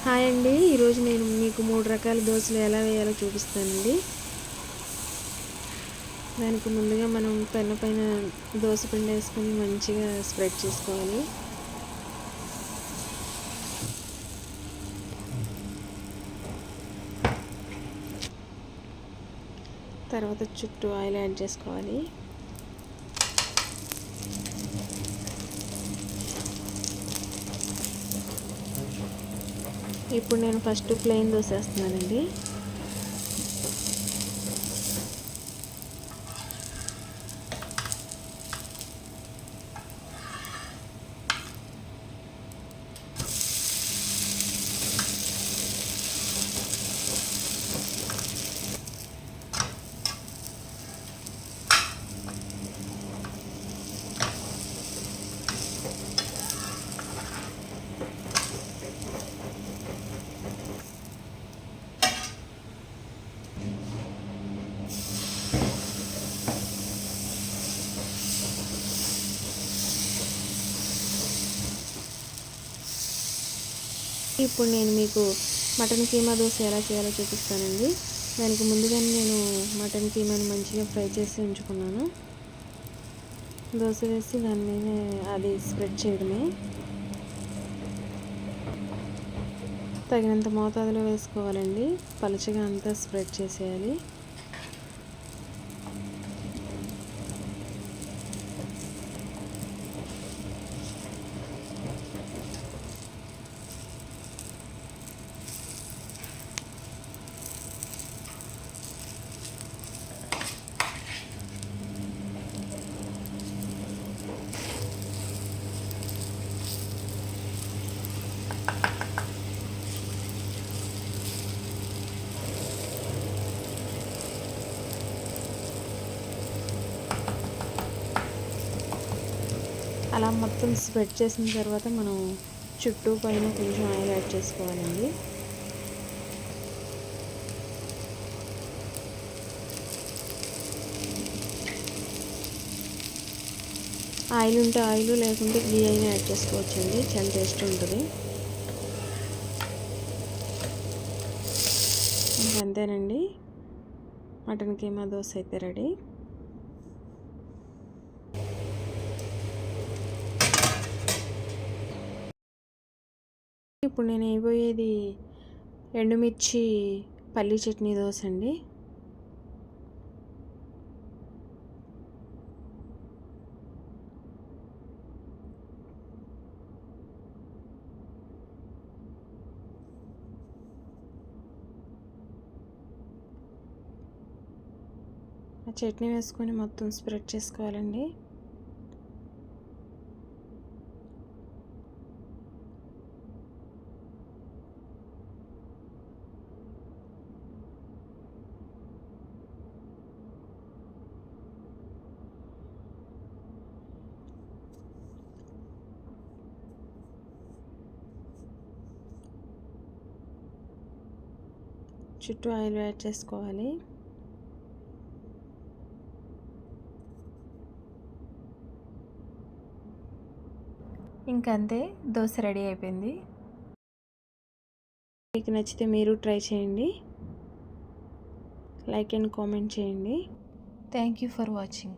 Hi అండి, ఈరోజు నేను మీకు 3 రకాల దోశలు ఎలా వేయాలో చూపిస్తానండి. దానికి ముందుగా మనం పెనం పైన దోశ పిండి వేసుకొని మంచిగా స్ప్రెడ్ చేసుకోవాలి. తర్వాత చుట్టూ ఆయిల్ యాడ్ చేసుకోవాలి. ఇప్పుడు నేను ఫస్ట్ ప్లెయిన్ దోశ వేస్తున్నానండి. ఇప్పుడు నేను మీకు మటన్ కీమా దోశ ఎలా చేయాలో చూపిస్తానండి. దానికి ముందుగానే నేను మటన్ కీమాని మంచిగా ఫ్రై చేసి ఉంచుకున్నాను. దోశ వేసి దాని మీద అది స్ప్రెడ్ చేయడమే. తగినంత మోతాదులో వేసుకోవాలండి. పలుచగా అంతా స్ప్రెడ్ చేసేయాలి. అలా మొత్తం స్ప్రెడ్ చేసిన తర్వాత మనం చుట్టూ పైన కొంచెం ఆయిల్ యాడ్ చేసుకోవాలండి. ఆయిల్ ఉంటే ఆయిల్, లేకుంటే గీ అయినా యాడ్ చేసుకోవచ్చండి. చాలా టేస్ట్ ఉంటుంది. అంతేనండి, మటన్ కీమా దోశ అయితే రెడీ. ఇప్పుడు నేను వేయబోయేది ఎండుమిర్చి పల్లీ చట్నీ దోశ అండి. ఆ చట్నీ వేసుకొని మొత్తం స్ప్రెడ్ చేసుకోవాలండి. చుట్టూ ఆయిల్ యాడ్ చేసుకోవాలి. ఇంకంతే, దోశ రెడీ అయిపోయింది. మీకు నచ్చితే మీరు ట్రై చేయండి. లైక్ అండ్ కామెంట్ చేయండి. Thank you for watching.